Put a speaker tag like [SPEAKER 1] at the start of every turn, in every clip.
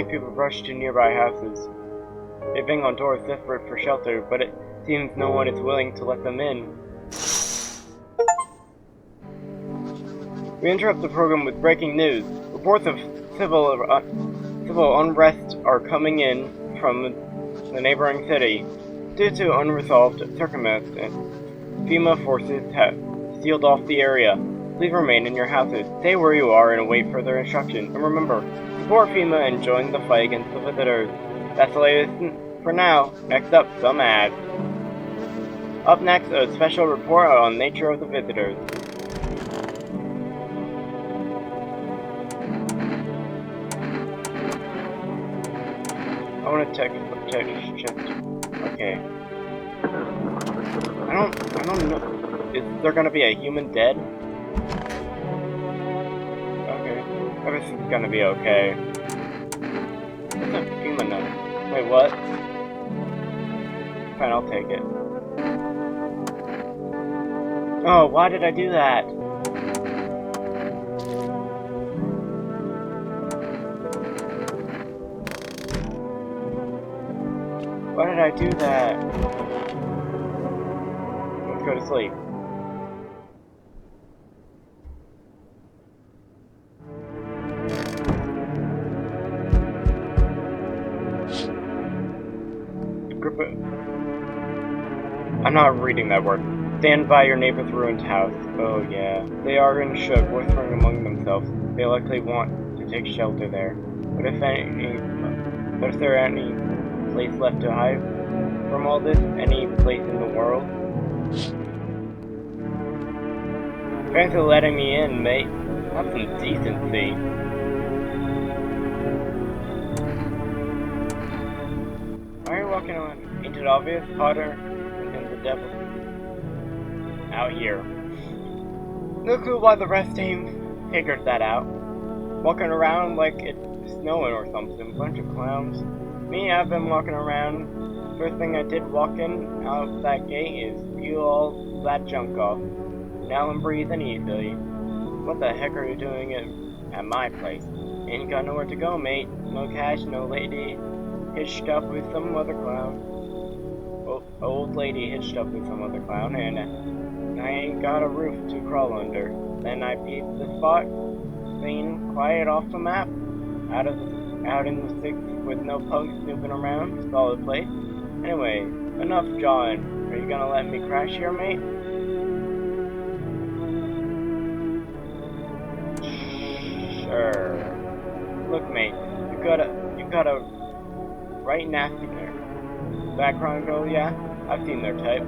[SPEAKER 1] people rush to nearby houses. They bang on doors desperate for shelter, but it seems no one is willing to let them in. We interrupt the program with breaking news. Reports of civil unrest are coming in from the neighboring city. Due to unresolved circumstances, FEMA forces have sealed off the area. Please remain in your houses. Stay where you are and await further instruction. And remember, support FEMA and join the fight against the visitors. That's the latest for now. Next up, some ads. Up next, a special report on the nature of the visitors. I want to check shift. Okay. I don't know. Is there gonna be a human dead? Okay. Everything's gonna be okay. It's a human note. Wait, what? Fine, I'll take it. Oh, why did I do that? Why did I do that? Let's go to sleep. I'm not reading that word. Stand by your neighbor's ruined house. Oh yeah. They are in shook, whispering among themselves. They likely want to take shelter there. But if there any place left to hide from all this? Any place in the world? Thanks for letting me in, mate. Have some decency. Why are you walking on? Ain't it obvious? Potter and the devil out here. No clue why the rest team figured that out. Walking around like it's snowing or something. Bunch of clowns. Me, I've been walking around. First thing I did walking out that gate is peel all that junk off. Now I'm breathing easily. What the heck are you doing at my place? Ain't got nowhere to go, mate. No cash, no lady. Hitched up with some other clown. Old lady hitched up with some other clown, and I ain't got a roof to crawl under. Then I beat the spot, clean, quiet off the map. Out in the sticks with no punks snooping around. Solid place. Anyway, enough jawing. Are you gonna let me crash here, mate? Sure. Look, mate, you got a right nasty there. Background girl, yeah? I've seen their type.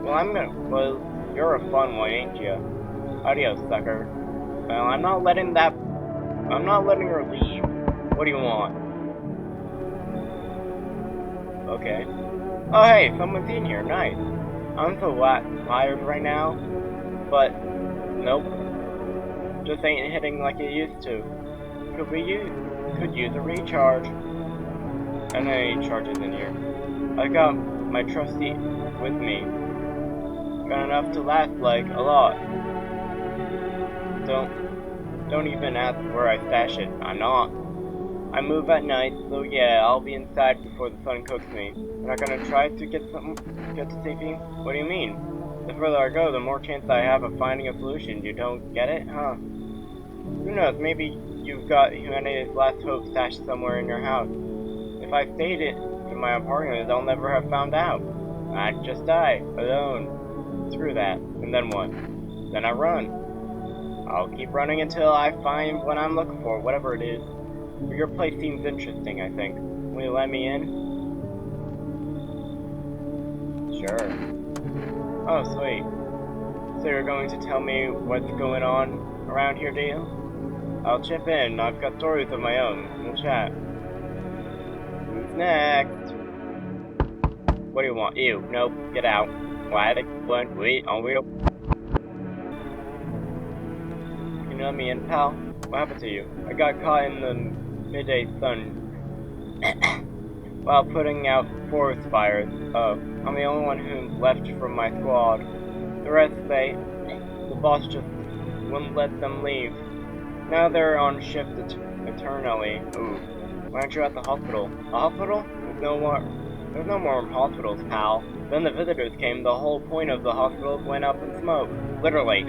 [SPEAKER 1] Well, you're a fun one, ain't you? Adios, sucker. Well, I'm not letting her leave. What do you want? Okay. Oh, hey, someone's in here. Nice. I'm so tired right now, but nope. Just ain't hitting like it used to. Could use a recharge. And there ain't charges in here. I got my trusty with me. Got enough to last like a lot. Don't even ask where I stash it. I'm not. I move at night, so yeah, I'll be inside before the sun cooks me. You're not gonna try to get to safety? What do you mean? The further I go, the more chance I have of finding a solution. You don't get it, huh? Who knows? Maybe you've got humanity's last hope stashed somewhere in your house. If I stayed in my apartment, I'll never have found out. I'd just die alone. Screw that. And then what? Then I run. I'll keep running until I find what I'm looking for, whatever it is. Your place seems interesting, I think. Will you let me in? Sure. Oh, sweet. So you're going to tell me what's going on around here, do you? I'll chip in. I've got stories of my own. We'll chat. Who's next? What do you want? Ew. Nope. Get out. Why? Wait. On wheel. Can you let me in, pal? What happened to you? I got caught in the midday sun while putting out forest fires. Oh, I'm the only one who's left from my squad. The rest say the boss just wouldn't let them leave. Now they're on shift eternally. Ooh. Why aren't you at the hospital? A hospital? There's no more hospitals, pal. Then the visitors came, the whole point of the hospital went up in smoke. Literally.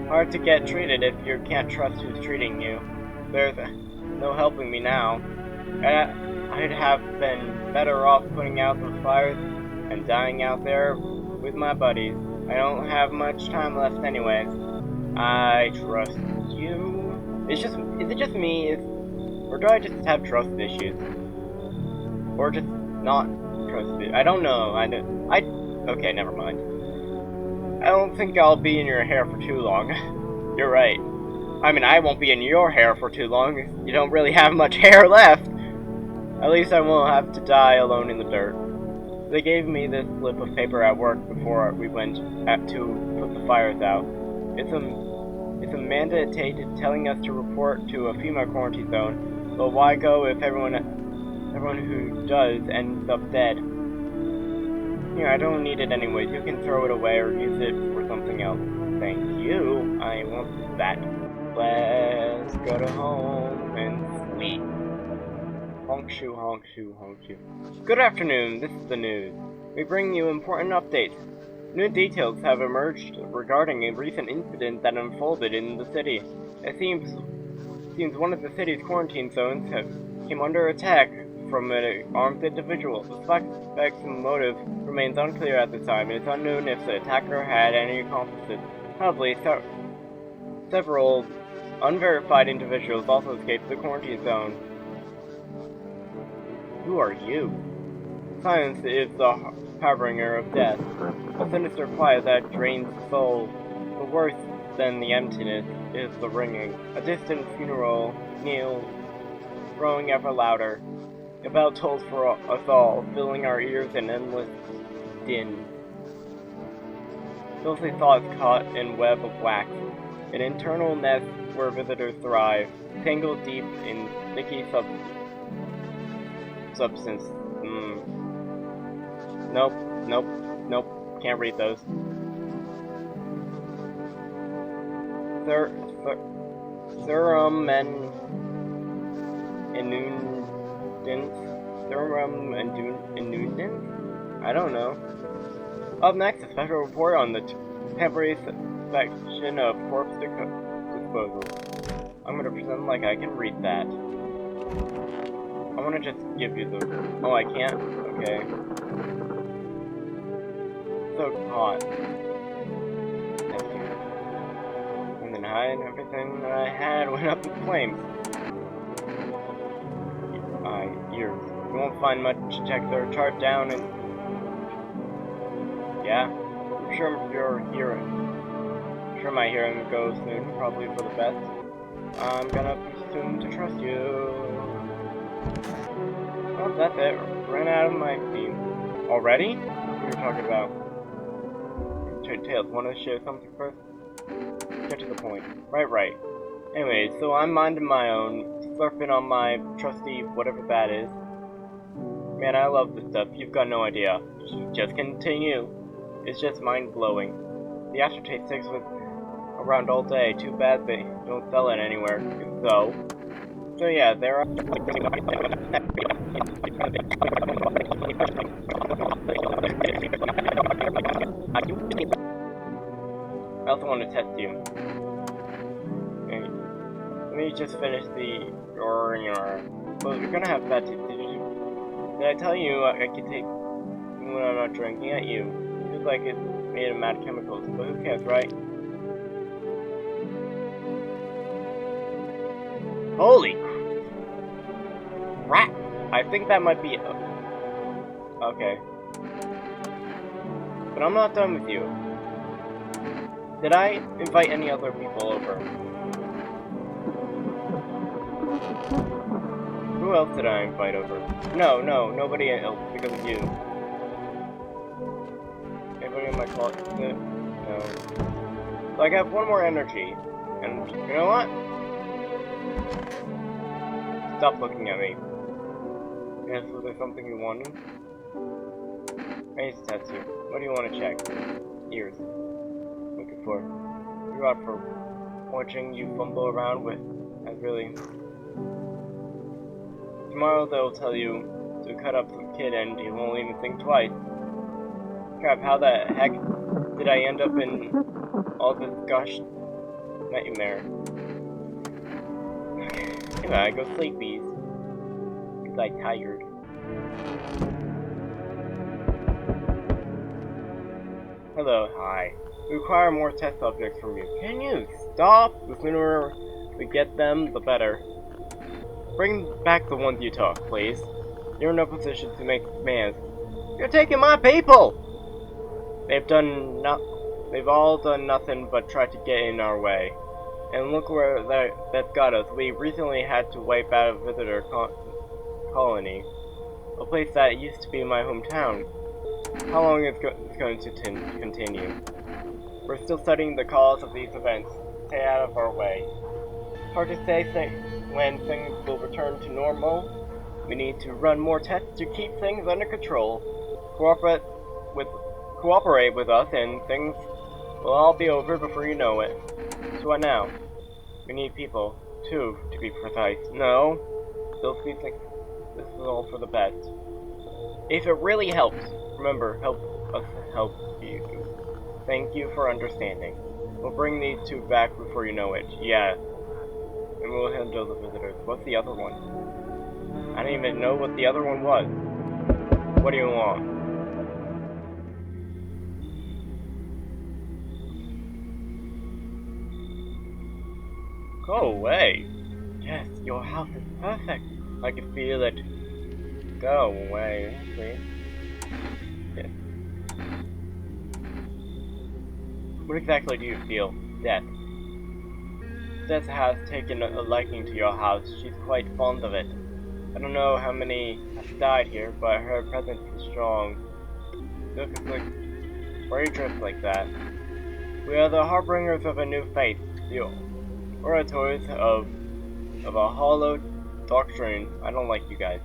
[SPEAKER 1] Hard to get treated if you can't trust who's treating you. There's no helping me now. I'd have been better off putting out those fires and dying out there with my buddies. I don't have much time left anyways. I trust you. Is it just me? Or do I just have trust issues? Or just not trust it? I don't know. Okay, never mind. I don't think I'll be in your hair for too long. You're right. I mean, I won't be in your hair for too long. You don't really have much hair left. At least I won't have to die alone in the dirt. They gave me this slip of paper at work before we went to put the fires out. It's a mandate telling us to report to a female quarantine zone. But why go if everyone who does ends up dead? Here, I don't need it anyways. You can throw it away or use it for something else. Thank you. I want that. Let's go to home and sleep. Honk shoe, honk shoe, honk shoe. Good afternoon. This is the news. We bring you important updates. New details have emerged regarding a recent incident that unfolded in the city. It seems one of the city's quarantine zones came under attack from an armed individual. The suspect's motive remains unclear at this time. It is unknown if the attacker had any accomplices. Probably several unverified individuals also escaped the quarantine zone. Who are you? Silence is the harbinger of death. A sinister quiet that drains the soul. But worse than the emptiness is the ringing. A distant funeral knell growing ever louder. A bell tolls for us all, filling our ears in endless din. Filthy thoughts caught in web of wax. An internal nest where visitors thrive, tangled deep in sticky substance. Nope. Can't read those. Serum and inundance? I don't know. Up next, a special report on the temporary section of corpse disposal. I'm gonna pretend like I can read that. I wanna just give you the... Oh, I can't? Okay. So hot. And then and everything that I had went up in flames. Ears. You won't find much to check their chart down and... Yeah? I'm sure you're hearing. I'm sure my hearing will go soon, probably for the best. I'm gonna presume to trust you. Well, that's it. Ran out of my steam. Already? What are you talking about? Tails, wanna share something first? Get to the point. Right. Anyways, so I'm minding my own, surfing on my trusty whatever that is. Man, I love this stuff. You've got no idea. Just continue. It's just mind-blowing. The aftertaste sticks with around all day. Too bad they don't sell it anywhere. So yeah, there are... I also want to test you. Let me just finish the... Well, you're gonna have that. Did I tell you I can take when I'm not drinking at you? It feels like it's made of mad chemicals, but who cares, right? Holy crap! I think that might be... Okay. But I'm not done with you. Did I invite any other people over? Who else did I invite over? No, nobody else because of you. Anybody in my closet? No. So I got one more energy. And you know what? Stop looking at me. Yes, was there something you wanted? I need to test you. What do you want to check? Ears. Looking for. You're out for watching you fumble around with. That's really Tomorrow they'll tell you to cut up some kid and you won't even think twice. Crap, how the heck did I end up in all this gosh nightmare? Anyway, I go sleepies. Cause I'm tired. Hello, hi. We require more test subjects from you. Can you stop? The sooner we get them, the better. Bring back the ones you took, please. You're in no position to make demands. You're taking my people! They've all done nothing but try to get in our way. And look where that got us. We recently had to wipe out a visitor colony. A place that used to be my hometown. How long is it going to continue? We're still studying the cause of these events. Stay out of our way. Hard to say when things will return to normal. We need to run more tests to keep things under control. Cooperate with us and things will all be over before you know it. So what now? We need people. 2, to be precise. No. They'll see things. This is all for the best. If it really helps, remember, help us help you. Thank you for understanding. We'll bring these 2 back before you know it. Yeah. And we'll handle the visitors. What's the other one? I didn't even know what the other one was. What do you want? Go away. Yes, your house is perfect. I can feel it. Go away, please. Yes. What exactly do you feel? Death. Death has taken a liking to your house. She's quite fond of it. I don't know how many have died here, but her presence is strong. Look, it's like why are you dressed like that? We are the harbingers of a new faith. The orators of a hollow doctrine. I don't like you guys.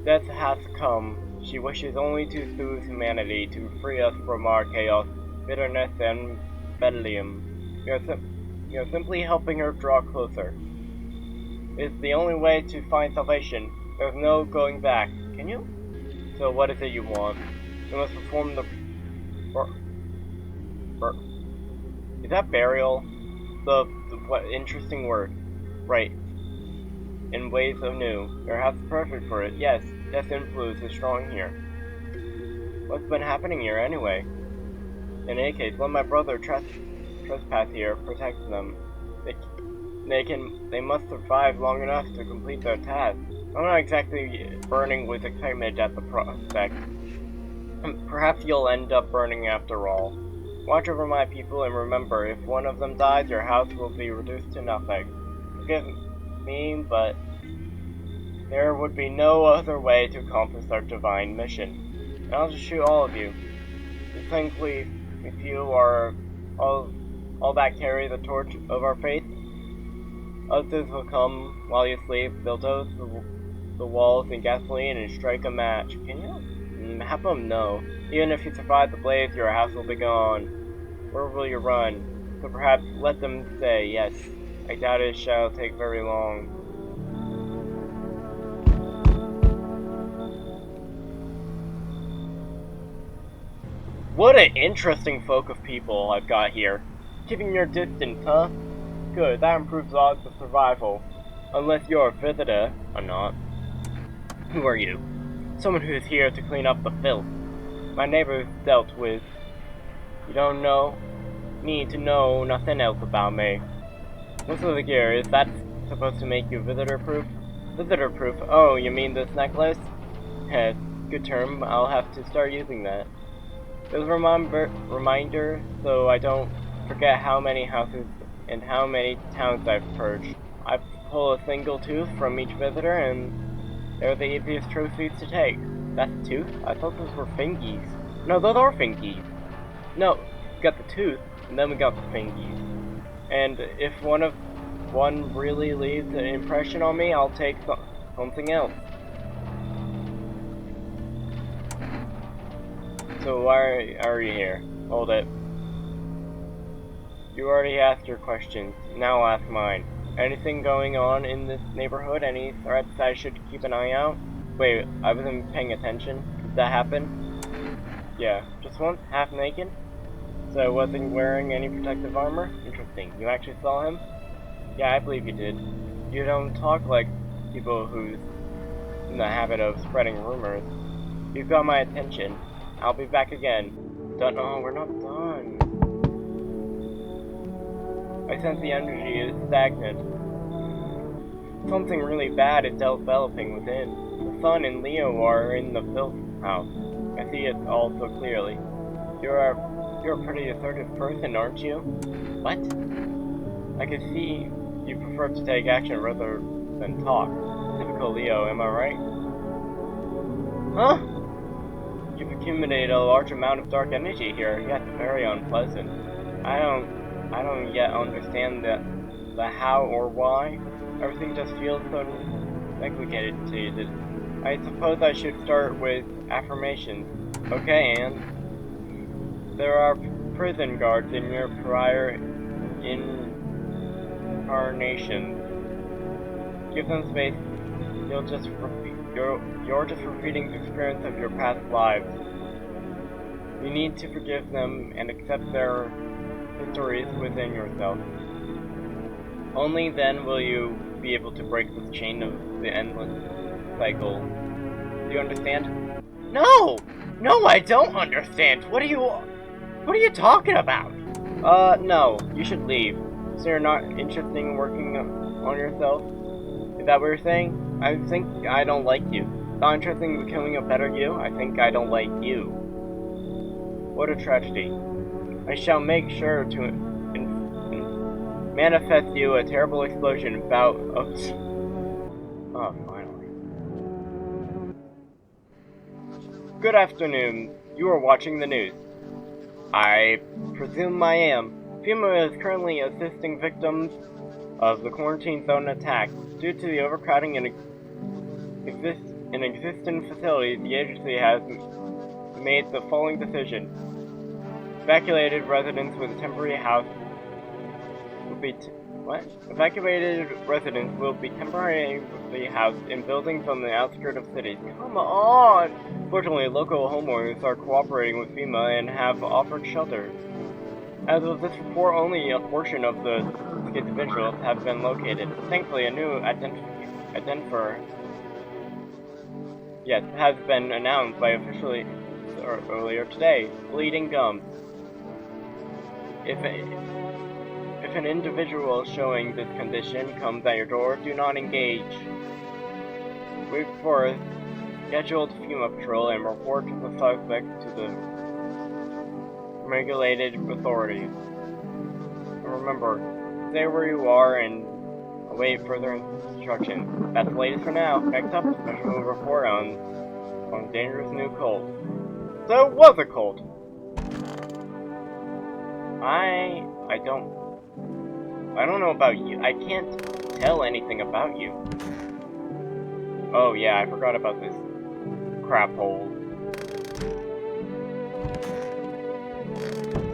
[SPEAKER 1] Death has come. She wishes only to soothe humanity, to free us from our chaos, bitterness, and bedlam. We are simply helping her draw closer. It's the only way to find salvation. There's no going back. Can you? So what is it you want? We must perform the... Is that burial? What interesting word. Right. In ways of new. Your house is perfect for it. Yes, death's influence is strong here. What's been happening here anyway? In any case, let my brother trespass here, protect them. They must survive long enough to complete their task. I'm not exactly burning with excitement at the prospect. Perhaps you'll end up burning after all. Watch over my people and remember, if one of them dies, your house will be reduced to nothing. Forgive me, but there would be no other way to accomplish our divine mission. And I'll just shoot all of you. The things we feel are all that carry the torch of our faith. Others will come while you sleep. They'll dose the walls in gasoline and strike a match. Can you? Half of them no. Even if you survive the blaze, your house will be gone. Where will you run? So perhaps let them stay, yes. I doubt it shall take very long. What an interesting folk of people I've got here. Keeping your distance, huh? Good, that improves odds of survival. Unless you're a visitor. I'm not. Who are you? Someone who's here to clean up the filth. My neighbor's dealt with. You don't need to know nothing else about me. What's with the gear? Is that supposed to make you visitor-proof? Visitor-proof? Oh, you mean this necklace? Yes, good term. I'll have to start using that. It was a reminder so I don't forget how many houses and how many towns I've purged. I pull a single tooth from each visitor and they're the easiest trophies to take. That's a tooth? I thought those were fingies. No, those are fingies. No, we got the tooth, and then we got the fingies. And if one really leaves an impression on me, I'll take something else. So why are you here? Hold it. You already asked your questions. Now I'll ask mine. Anything going on in this neighborhood? Any threats I should keep an eye out? Wait, I wasn't paying attention. Did that happen? Yeah, just once, half naked? So I wasn't wearing any protective armor? Interesting. You actually saw him? Yeah, I believe you did. You don't talk like people who's in the habit of spreading rumors. You've got my attention. I'll be back again. Oh, we're not done. I sense the energy is stagnant. Something really bad is developing within. The sun and Leo are in the filth house. I see it all so clearly. You're a pretty assertive person, aren't you? What? I can see you prefer to take action rather than talk. Typical Leo, am I right? Huh? You've accumulated a large amount of dark energy here. Yes, very unpleasant. I don't yet understand the how or why. Everything just feels so neglected. I suppose I should start with affirmations. Okay, Anne. There are prison guards in your prior incarnations. Give them space. You're just repeating the experience of your past lives. You need to forgive them and accept their histories within yourself. Only then will you be able to break this chain of the endless cycle. Do you understand? No! No, I don't understand! What are you talking about? No. You should leave. So you're not interested in working on yourself? Is that what you're saying? I think I don't like you. Not interested in becoming a better you? I think I don't like you. What a tragedy. I shall make sure to manifest you a terrible explosion bout of... Oh, finally. Good afternoon. You are watching the news. I presume I am. FEMA is currently assisting victims of the quarantine zone attack. Due to the overcrowding in existing facilities, the agency has made the following decision. Evacuated residents with a temporary house will be Evacuated residents will be temporarily housed in buildings on the outskirts of cities. Come on! Fortunately, local homeowners are cooperating with FEMA and have offered shelter. As of this report, only a portion of the individuals have been located. Thankfully, a new identifier has been announced by officially earlier today. Bleeding gums. If an individual showing this condition comes at your door, do not engage. Wait for a scheduled FEMA patrol and report the suspect to the regulated authorities. And remember, stay where you are and await further instructions. That's the latest for now. Next up, a special report on dangerous new cult. So it was a cult. I don't know about you. I can't tell anything about you. Oh yeah, I forgot about this crap hole.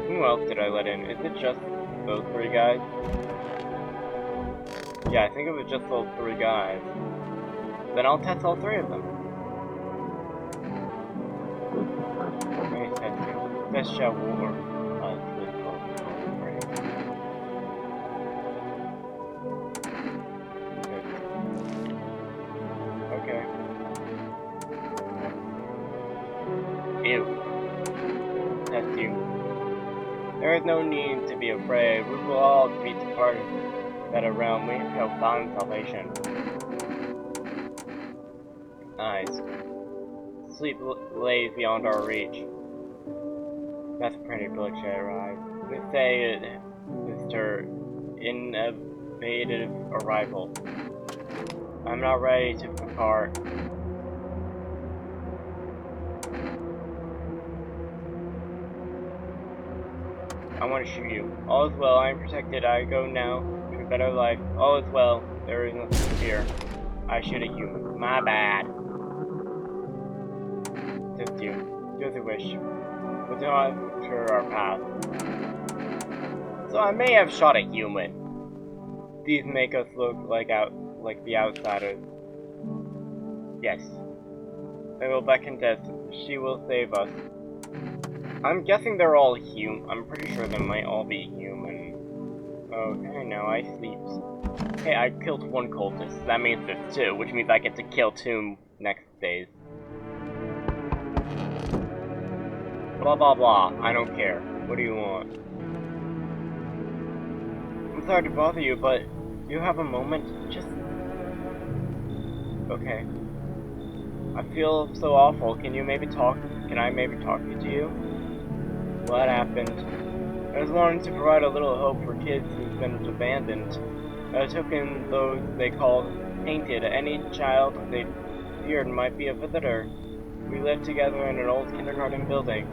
[SPEAKER 1] Who else did I let in? Is it just those three guys? Yeah, I think it was just those three guys. Then I'll test all three of them. Best shall war. Okay. Ew. Test you. There is no need to be afraid. We will all defeat the part of that realm. We have found salvation. Nice. Sleep lays beyond our reach. That's a pretty village I arrived. We say Mr. Innovative Arrival. I'm not ready to depart. I want to shoot you. All is well, I am protected. I go now to a better life. All is well, there is nothing to fear. I shoot at you. My bad. Just you. Do as you wish. But do not ensure our path. So I may have shot a human. these make us look like the outsiders. Yes. I will beckon death. She will save us. I'm guessing they're all human. I'm pretty sure they might all be human. Okay, now I sleep. Hey, I killed one cultist. That means there's two, which means I get to kill two next days. Blah blah blah. I don't care. What do you want? I'm sorry to bother you, but you have a moment? Just... Okay. I feel so awful. Can I maybe talk to you? What happened? I was wanting to provide a little hope for kids who've been abandoned. I took in those they called tainted. Any child they feared might be a visitor. We lived together in an old kindergarten building.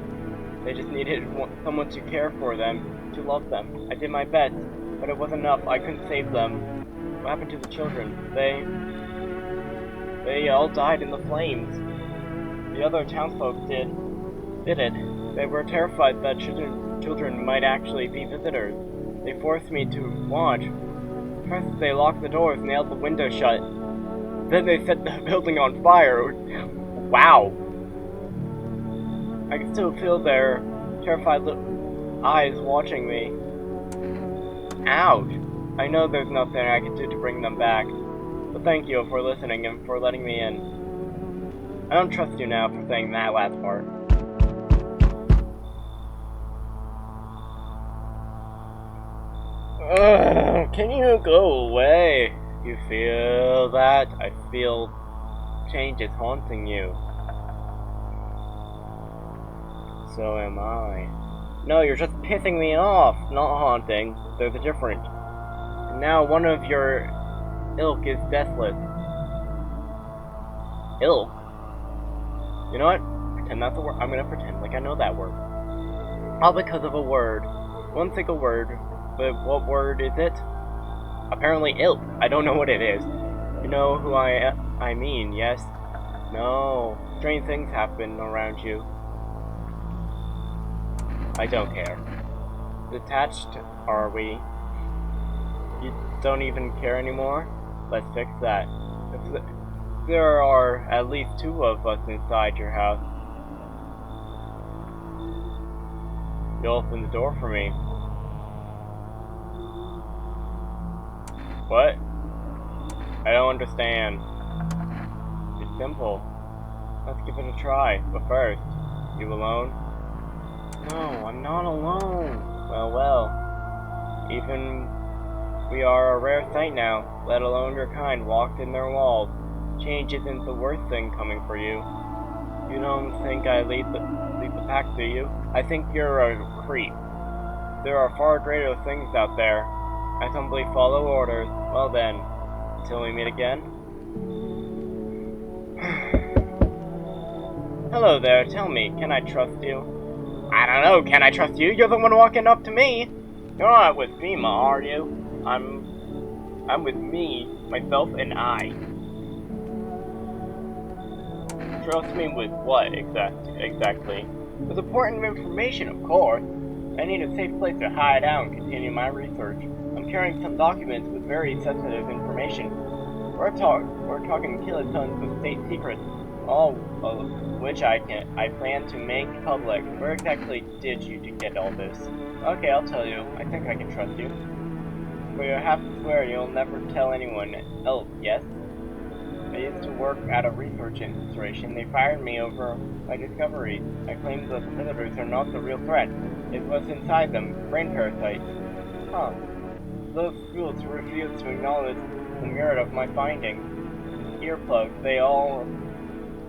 [SPEAKER 1] They just needed someone to care for them, to love them. I did my best, but it wasn't enough. I couldn't save them. What happened to the children? They all died in the flames. The other townsfolk did it. They were terrified that children might actually be visitors. They forced me to watch. First, they locked the doors, nailed the window shut. Then they set the building on fire. Wow. I can still feel their terrified little eyes watching me. Ouch. I know there's nothing I can do to bring them back. But thank you for listening and for letting me in. I don't trust you now for saying that last part. Can you go away? You feel that? I feel change is haunting you. So am I. No, you're just pissing me off, not haunting. There's a difference. And now one of your ilk is deathless. Ilk? You know what? Pretend that's a word. I'm gonna pretend like I know that word. All because of a word. One single word. But what word is it? Apparently ilk. I don't know what it is. You know who I mean, yes? No. Strange things happen around you. I don't care. Detached, are we? You don't even care anymore? Let's fix that. There are at least two of us inside your house. You'll open the door for me. What? I don't understand. It's simple. Let's give it a try. But first, you alone? No, I'm not alone. Well. Even we are a rare sight now, let alone your kind walked in their walls. Change isn't the worst thing coming for you. You don't think I lead the pack, do you? I think you're a creep. There are far greater things out there. I simply follow orders. Well then, until we meet again. Hello there, tell me, can I trust you? I don't know, can I trust you? You're the one walking up to me. You're not with FEMA, are you? I'm with me, myself, and I. Trust me with what, exactly? With important information, of course. I need a safe place to hide out and continue my research. I'm carrying some documents with very sensitive information. We're talking kilotons of state secrets, all of which I plan to make public. Where exactly did you get all this? Okay, I'll tell you. I think I can trust you. But you have to swear you'll never tell anyone else, yes? I used to work at a research installation. They fired me over my discoveries. I claim the visitors are not the real threat. It was inside them, brain parasites. Huh. Those schools refused to acknowledge the merit of my findings. Earplugs,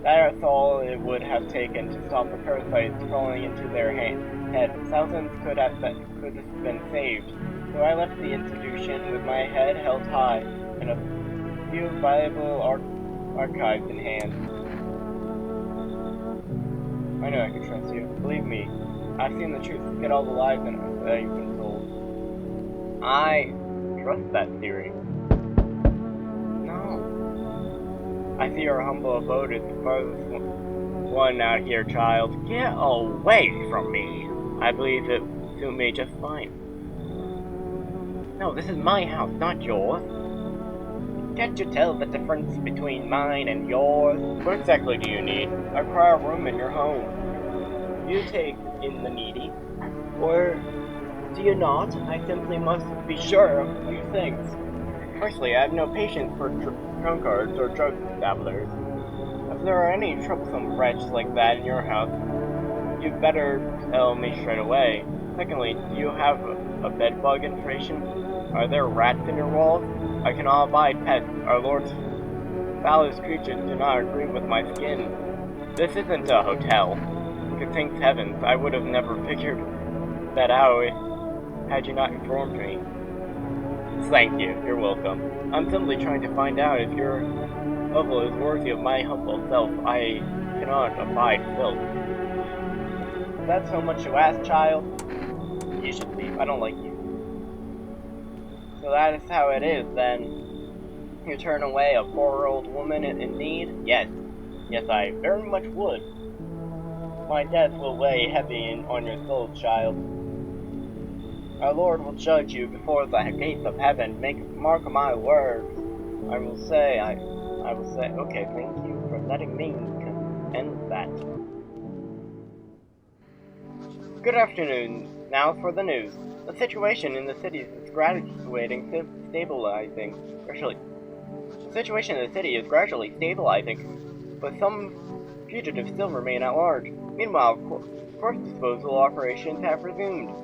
[SPEAKER 1] that's all it would have taken to stop the parasites crawling into their head. Thousands could have been saved. So I left the institution with my head held high and a few valuable archives in hand. I know I can trust you. Believe me, I've seen the truth. Get all the lies that you've been told. I trust that theory. No. I see your humble abode is the farthest one out here, child. Get away from me. I believe it suit me just fine. No, this is my house, not yours. Can't you tell the difference between mine and yours? What exactly do you need? I require a room in your home. You take in the needy, or do you not? I simply must be sure of a few things. Firstly, I have no patience for drunkards or drug dabblers. If there are any troublesome wretches like that in your house, you'd better tell me straight away. Secondly, do you have a bedbug infestation? Are there rats in your walls? I cannot abide pets. Our Lord's foulest creatures do not agree with my skin. This isn't a hotel. Good thanks heavens, I would have never figured that out had you not informed me. Thank you, you're welcome. I'm simply trying to find out if your level is worthy of my humble self. I cannot abide filth. Is that so much to ask, child? You should leave. I don't like you. So that is how it is, then. You turn away a poor old woman in need? Yes. Yes, I very much would. My death will weigh heavy on your soul, child. Our Lord will judge you before the gates of heaven. Mark my words. I will say, okay, thank you for letting me end that. Good afternoon. Now for the news. The situation in the city is gradually stabilizing. The situation in the city is gradually stabilizing, but some fugitives still remain at large. Meanwhile, corpse disposal operations have resumed,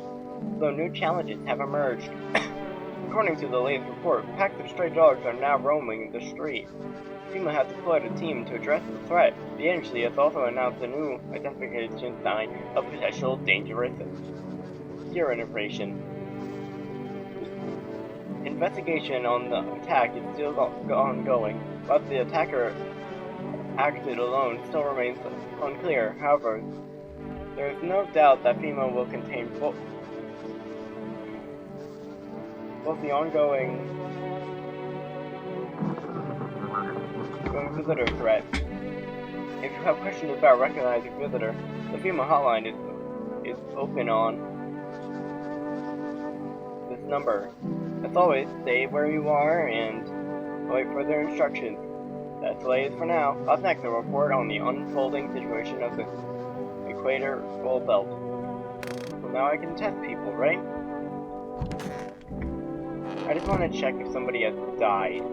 [SPEAKER 1] though new challenges have emerged. According to the latest report, packs of stray dogs are now roaming the street. FEMA has deployed a team to address the threat. The agency has also announced a new identification sign of potential dangerous serum integration. Investigation on the attack is still ongoing, but the attacker acted alone still remains unclear. However, there is no doubt that FEMA will contain both the ongoing visitor threat. If you have questions about recognizing visitor, the FEMA hotline is open on this number. As always, stay where you are and await further instructions. That's the latest for now. Up next, a report on the unfolding situation of the Equator Gold Belt. So now I can test people, right? I just want to check if somebody has died.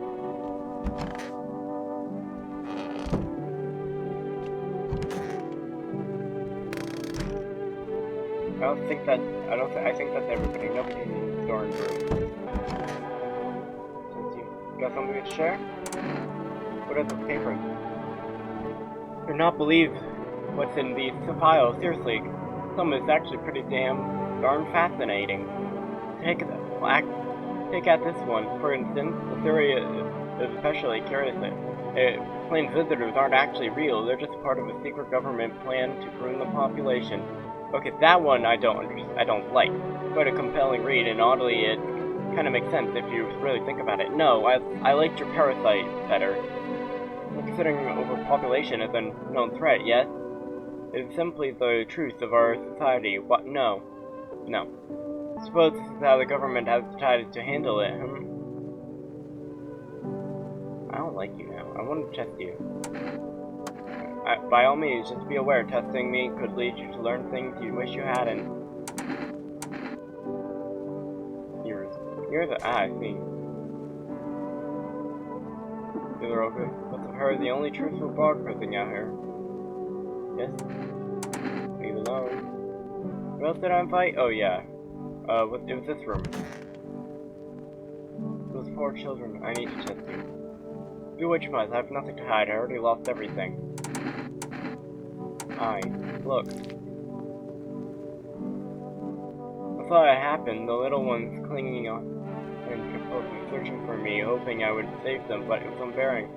[SPEAKER 1] I think that's everybody. Nobody in the storage room. Got something to share? What are the papers? You'll not believe what's in these files. Seriously, some is actually pretty darn fascinating. Take at this one, for instance. The theory is especially curious. It claims visitors aren't actually real. They're just part of a secret government plan to groom the population. Okay, that one I don't like. Quite a compelling read, and oddly, it kind of makes sense if you really think about it. No, I liked your parasite better. Considering overpopulation is a known threat, yes? It's simply the truth of our society. What? No. Suppose this is how the government has decided to handle it, I don't like you now. I want to test you. By all means, just be aware, testing me could lead you to learn things you wish you hadn't. I see. You're okay. Must have heard the only truthful broadcasting out here. Yes? Leave alone. Who else did I invite? Oh yeah. It was this room. Those poor children. I need to test you. Do what you must. I have nothing to hide. I already lost everything. Look. I saw it happen. The little ones clinging on and searching for me, hoping I would save them, but it was unbearing.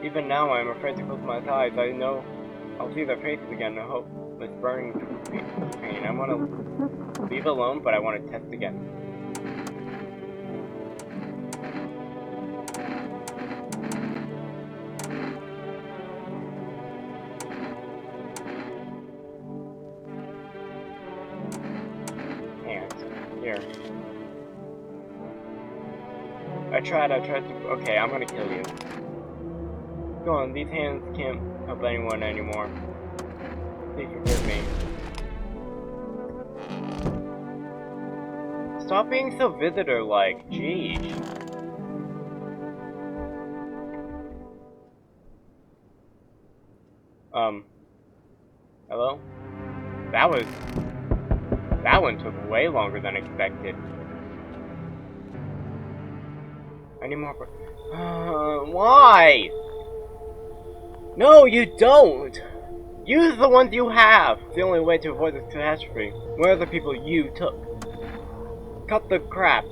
[SPEAKER 1] Even now, I am afraid to close my eyes. I know I'll see their faces again. I hope with burning pain. I want to leave alone, but I want to test again. And here. I tried to. Okay, I'm gonna kill you. Go on, these hands can't help anyone anymore. Please forgive me. Stop being so visitor-like, jeez. Hello? That one took way longer than expected. I need more. Why? No, you don't! Use the ones you have! It's the only way to avoid this catastrophe. Where are the people you took? Cut the crap.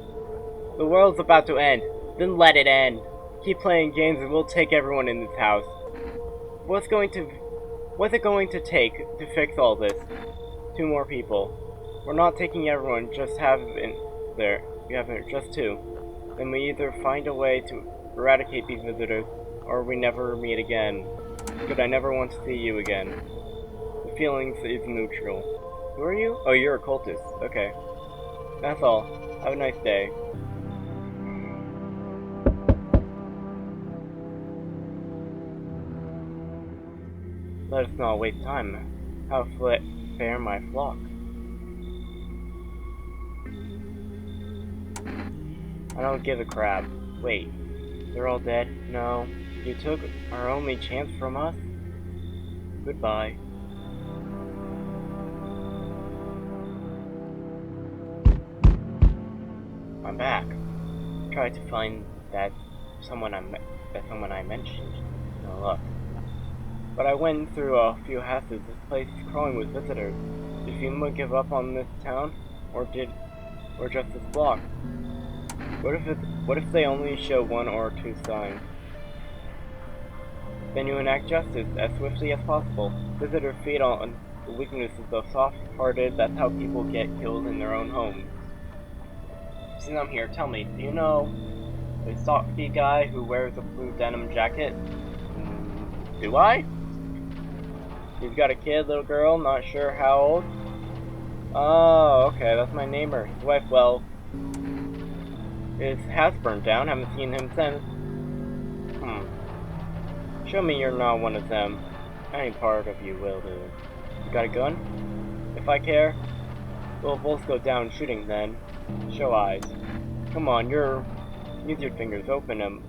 [SPEAKER 1] The world's about to end. Then let it end. Keep playing games and we'll take everyone in this house. What's it going to take to fix all this? 2 more people. We're not taking everyone, just have in there. You have just 2. Then we either find a way to eradicate these visitors, or we never meet again. Good, I never want to see you again. The feelings is neutral. Who are you? Oh, you're a cultist. Okay. That's all. Have a nice day. Let us not waste time. How fare my flock? I don't give a crap. Wait, they're all dead? No. You took our only chance from us? Goodbye. I'm back. Tried to find someone I mentioned. No luck. But I went through a few houses. This place is crawling with visitors. Did FEMA give up on this town, or just this block? What if they only show 1 or 2 signs? Then you enact justice as swiftly as possible. Visitors feed on the weaknesses of soft-hearted. That's how people get killed in their own homes. Since I'm here, tell me, do you know a stocky guy who wears a blue denim jacket? Do I? He's got a kid, little girl, not sure how old. Oh, okay, that's my neighbor. His wife, well, his house burned down. Haven't seen him since. Show me you're not one of them. Any part of you will do. You got a gun? If I care, we'll both go down shooting then. Show eyes. Come on, use your fingers, open them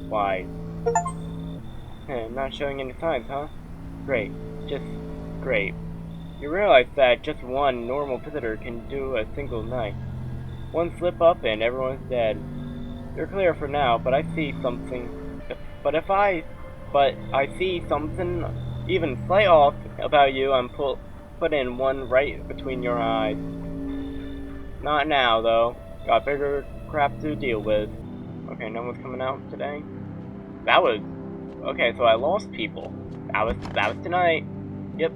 [SPEAKER 1] wide. Not showing any signs, huh? Great. Just great. You realize that just 1 normal visitor can do a single night. 1 slip up and everyone's dead. You're clear for now, but I see something. But I see something even slight off about you, and put in 1 right between your eyes. Not now, though. Got bigger crap to deal with. Okay, no one's coming out today. Okay, so I lost people. That was tonight. Yep.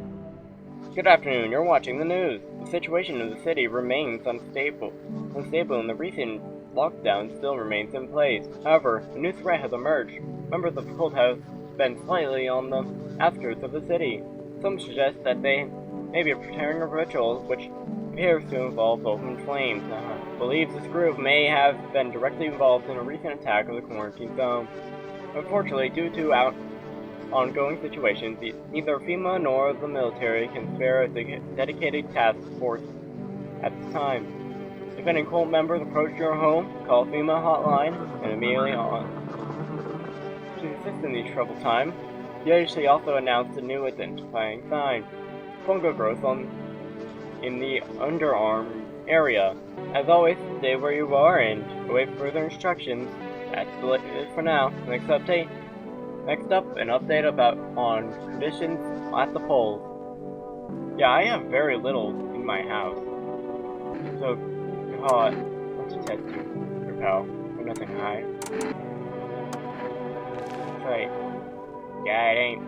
[SPEAKER 1] Good afternoon, you're watching the news. The situation in the city remains unstable, and the recent lockdown still remains in place. However, a new threat has emerged. Members of the cult have been slightly on the outskirts of the city. Some suggest that they may be preparing a ritual which appears to involve open flames. Believes this group may have been directly involved in a recent attack of the quarantine zone. Unfortunately, due to ongoing situations, neither FEMA nor the military can spare a dedicated task force at this time. If any cult members approach your home, call FEMA hotline and immediately on. To assist in these troubled times, the agency also announced a new identifying sign: fungal growth in the underarm area. As always, stay where you are and await further instructions. That's it for now. Next up, an update on conditions at the polls. Yeah, I have very little in my house. So, I want to test your pal. We're nothing high. That's right. Yeah, it ain't.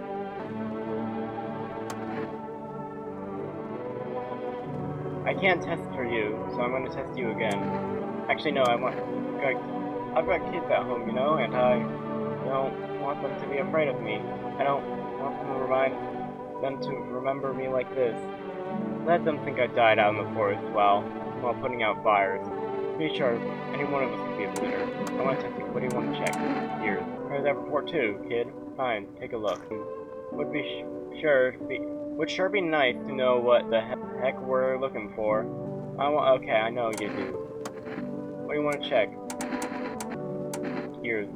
[SPEAKER 1] I can't test for you, so I'm gonna test you again. Actually, no, I've got kids at home, you know, and I don't want them to be afraid of me. I don't want them to remember me like this. Let them think I died out in the forest while putting out fires. Be sure, any one of us could be a visitor. I want to think, what do you want to check? Here. Here's that report too, kid. Fine, take a look. Would sure be nice to know what the heck we're looking for. Okay, I know you do. What do you want to check? Here.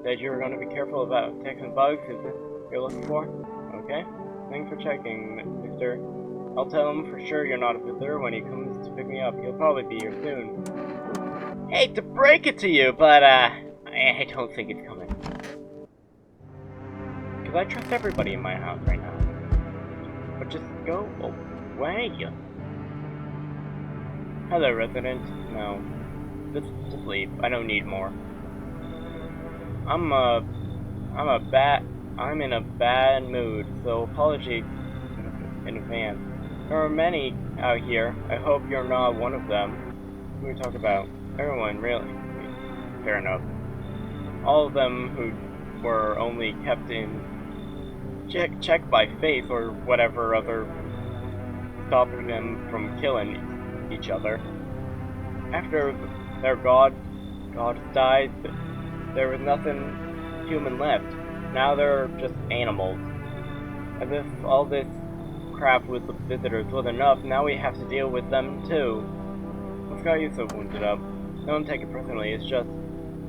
[SPEAKER 1] Said you were going to be careful about detecting bugs. Is this what you're looking for? Okay. Thanks for checking, mister. I'll tell him for sure you're not a visitor when he comes to pick me up. He'll probably be here soon. Hate to break it to you, but I don't think it's coming. Because I trust everybody in my house right now. But just go away. Hello, resident. No. Just leave. I don't need more. I'm in a bad mood, so apologies in advance. There are many out here. I hope you're not one of them. What are we talking about? Everyone, really? Fair enough. All of them who were only kept in check by faith or whatever other stopping them from killing each other. After their gods died, there was nothing human left. Now they're just animals. As if all this crap with the visitors was enough, now we have to deal with them too. What's got you so wounded up? Don't take it personally, it's just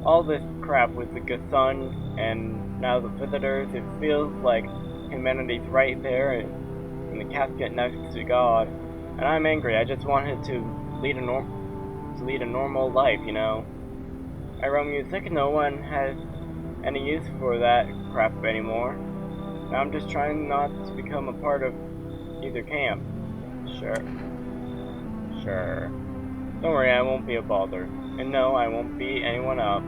[SPEAKER 1] all this crap with the good sun and now the visitors. It feels like humanity's right there in the casket next to God. And I'm angry. I just wanted to lead a normal life, you know. I wrote music, no one has any use for that crap anymore. Now I'm just trying not to become a part of either camp. Sure. Don't worry, I won't be a bother. And no, I won't beat anyone up.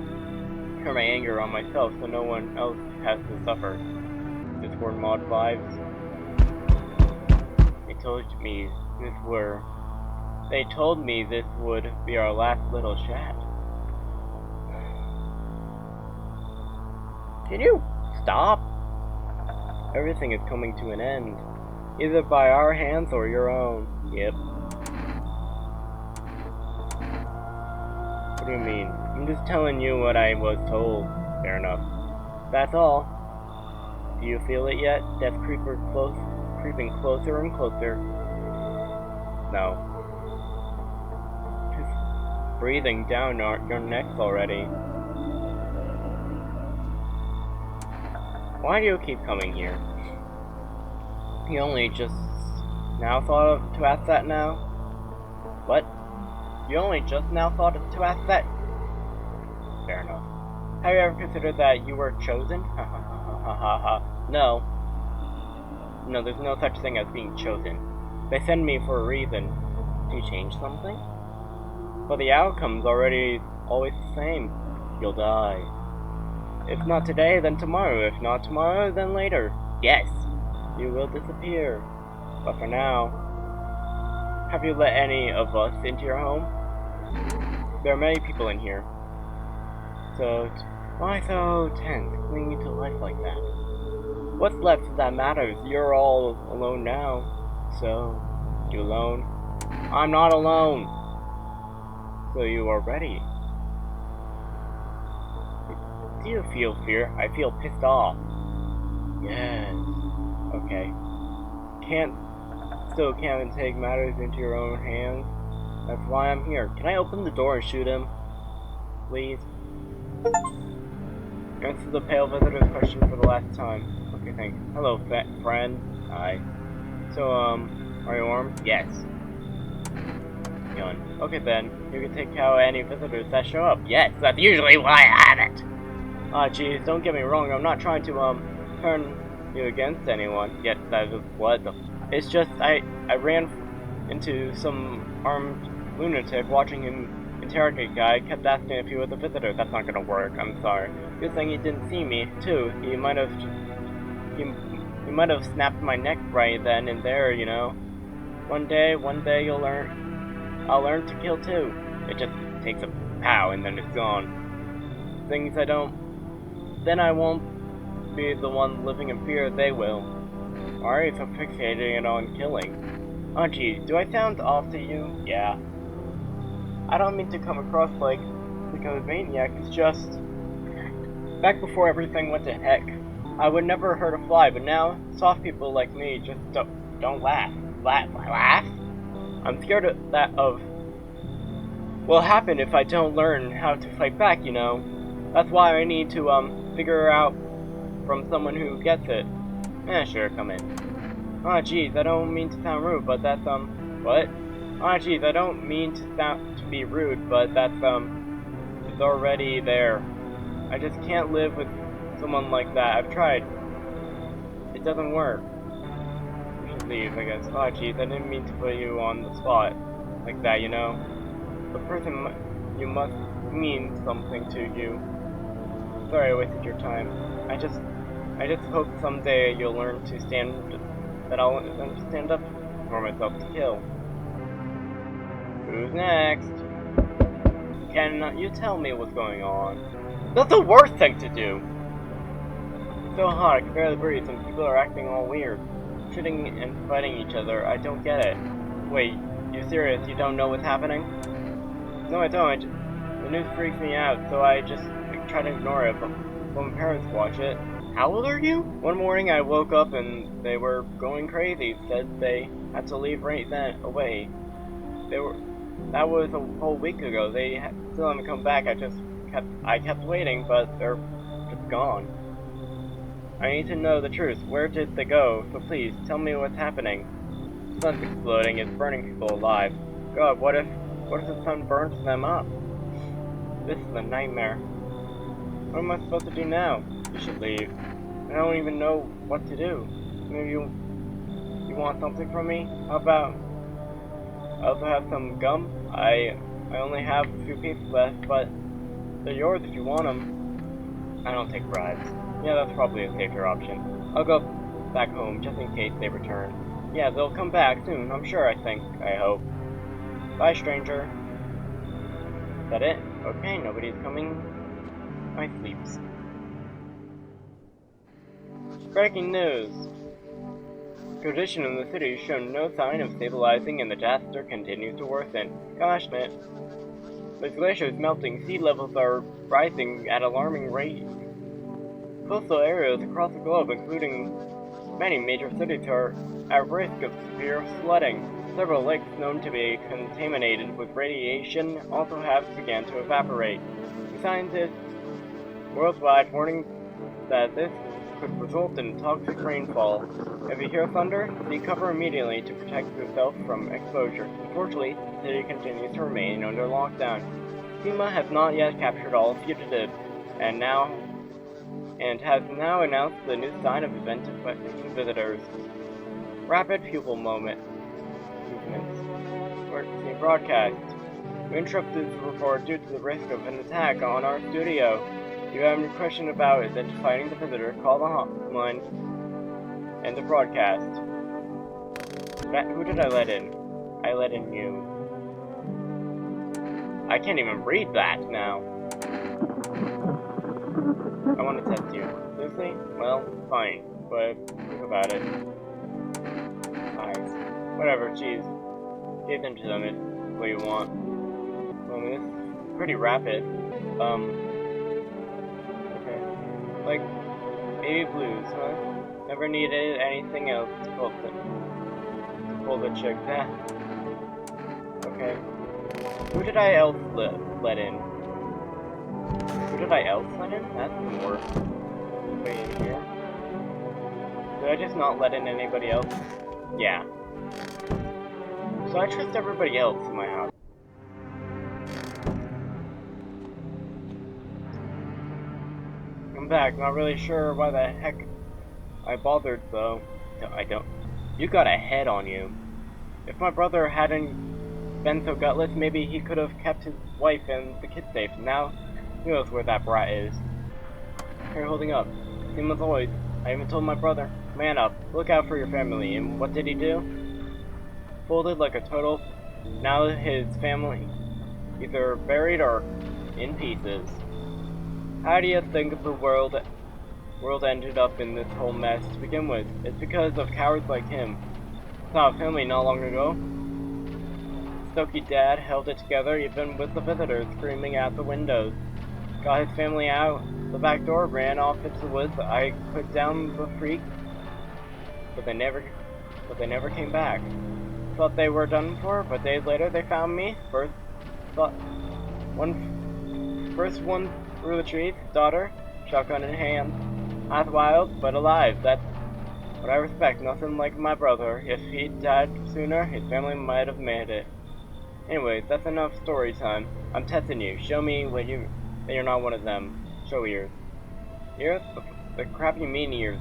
[SPEAKER 1] Turn my anger on myself so no one else has to suffer. Discord mod vibes. They told me this would be our last little chat. Can you stop? Everything is coming to an end. Either by our hands or your own. Yep. What do you mean? I'm just telling you what I was told. Fair enough. That's all. Do you feel it yet? Death creeping closer and closer. No. Just breathing down your necks already. Why do you keep coming here? You only just now thought to ask that now? What? You only just now thought to ask that? Fair enough. Have you ever considered that you were chosen? Ha ha ha ha ha ha. No. No, there's no such thing as being chosen. They send me for a reason. Do you change something? But the outcome's always the same. You'll die. If not today, then tomorrow. If not tomorrow, then later. Yes, you will disappear. But for now, have you let any of us into your home? There are many people in here. So, why so tense, clinging to life like that? What's left that matters? You're all alone now. So, you alone? I'm not alone. So you are ready. Do you feel fear? I feel pissed off. Yes. Okay. Still can't take matters into your own hands. That's why I'm here. Can I open the door and shoot him? Please? Answer the pale visitor's question for the last time. Okay, thanks. Hello, friend. Hi. So, are you armed? Yes. Gun. Okay then. You can take out any visitors that show up. Yes, that's usually why I have it. Ah, geez, don't get me wrong, I'm not trying to, turn you against anyone. Yet, that is what the... It's just, I ran into some armed lunatic watching him interrogate guy, kept asking if he was a visitor. That's not gonna work, I'm sorry. Good thing he didn't see me, too. He might have snapped my neck right then and there, you know. One day you'll learn... I'll learn to kill, too. It just takes a pow and then it's gone. Things I don't... Then I won't be the one living in fear, they will. Why are you so fixated on killing? Oh geez, do I sound off to you? Yeah. I don't mean to come across like a maniac. It's just back before everything went to heck, I would never hurt a fly, but now soft people like me just don't laugh. Laugh? I'm scared of what'll happen if I don't learn how to fight back, you know. That's why I need to figure out from someone who gets it. Sure, come in. Aw, jeez, I don't mean to sound rude, but that's, what? Aw, jeez, I don't mean to be rude, but that's, it's already there. I just can't live with someone like that. I've tried. It doesn't work. We should leave, I guess. Aw, jeez, I didn't mean to put you on the spot like that, you know. The person you must mean something to you. Sorry I wasted your time. I just hope someday you'll learn to I'll stand up for myself to kill. Who's next? Can you tell me what's going on? That's the worst thing to do! It's so hot, I can barely breathe, and people are acting all weird. Shooting and fighting each other, I don't get it. Wait, you serious? You don't know what's happening? No, I don't. The news freaks me out, so I just try to ignore it, but when my parents watch it. How old are you? One morning I woke up and they were going crazy, said they had to leave right then away. That was a whole week ago. They still haven't come back. I kept waiting, but they're just gone. I need to know the truth. Where did they go? So please, tell me what's happening. The sun's exploding, it's burning people alive. God, what if the sun burns them up? This is a nightmare. What am I supposed to do now? You should leave. I don't even know what to do. Maybe you want something from me? How about I also have some gum? I only have a few pieces left, but they're yours if you want them. I don't take bribes. Yeah, that's probably a safer option. I'll go back home just in case they return. Yeah, they'll come back soon, I'm sure, I hope. Bye, stranger. Is that it? Okay, nobody's coming. I sleeps. Breaking news! Condition in the city show no sign of stabilizing and the disaster continues to worsen. Gosh, man. The glacier is melting, sea levels are rising at alarming rates. Coastal areas across the globe, including many major cities, are at risk of severe flooding. Several lakes known to be contaminated with radiation also have begun to evaporate. Scientists worldwide warning that this could result in toxic rainfall. If you hear thunder, seek cover immediately to protect yourself from exposure. Unfortunately, the city continues to remain under lockdown. NINAH has not yet captured all fugitives, and has now announced the new sign of event affecting visitors. Rapid pupil movements. Emergency broadcast. We interrupt this report due to the risk of an attack on our studio. If you have any question about identifying the visitor, call the hotline and the broadcast. Who did I let in? I let in you. I can't even read that now. I want to test you. Seriously? Well, fine. But think about it. Eyes. Whatever, jeez. Give them to them if what you want. I mean, it's pretty rapid. Okay. Like, baby blues, huh? Never needed anything else to pull the chick. Okay. Who did I else let in? Who did I else let in? That's more. Way in here. Did I just not let in anybody else? Yeah. So I trust everybody else in my house. I'm back. Not really sure why the heck I bothered though. I don't. You got a head on you. If my brother hadn't been so gutless, maybe he could have kept his wife and the kids safe. Now, who knows where that brat is? You're holding up. Same as always. I even told my brother, man up, look out for your family. And what did he do? Folded like a turtle. Now his family either buried or in pieces. How do you think the world ended up in this whole mess to begin with? It's because of cowards like him. Saw a family not long ago. stoky dad held it together even with the visitors screaming out the windows. Got his family out the back door, ran off into the woods. I put down the freak, but they never came back. Thought they were done for, but days later they found me. First one through the trees, daughter, shotgun in hand. Half wild, but alive. That's what I respect. Nothing like my brother. If he'd died sooner, his family might have made it. Anyways, that's enough story time. I'm testing you. Show me that you're not one of them. Show ears. Ears? The crap you mean ears?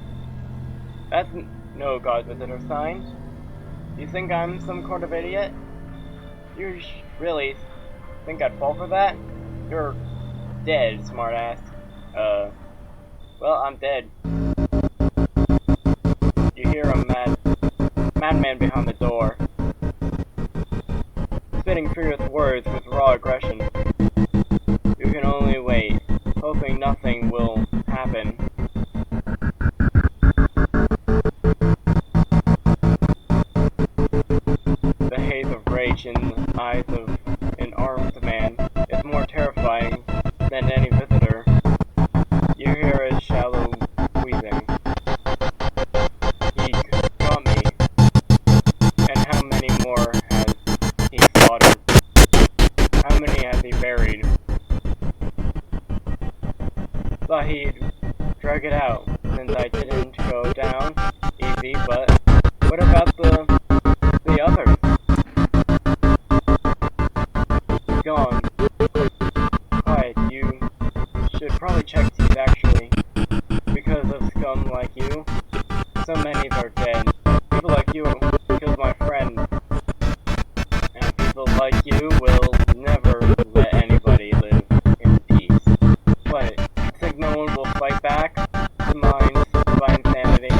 [SPEAKER 1] That's no God visitor sign. You think I'm some kind of idiot? You really think I'd fall for that? You're dead, smartass. Well, I'm dead. You hear a madman behind the door, spitting furious words with raw aggression. You can only wait, hoping nothing will happen. The haze of rage in the eyes of an armed man is more terrifying than any visitor. You hear a shallow wheezing. He got me. And how many more has he slaughtered? How many has he buried? Thought he'd drag it out, since I didn't go down easy, but what about the others? He's gone. Quiet, you should probably check these actually. Because of scum like you, so many are dead. People like you killed my friend. And people like you will never let anybody live in peace. What? Think no one will fight back? The minds by insanity.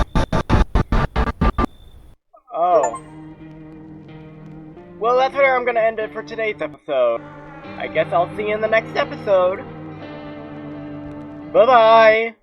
[SPEAKER 1] Oh. Well, that's where I'm gonna end it for today's episode. I guess I'll see you in the next episode. Bye-bye!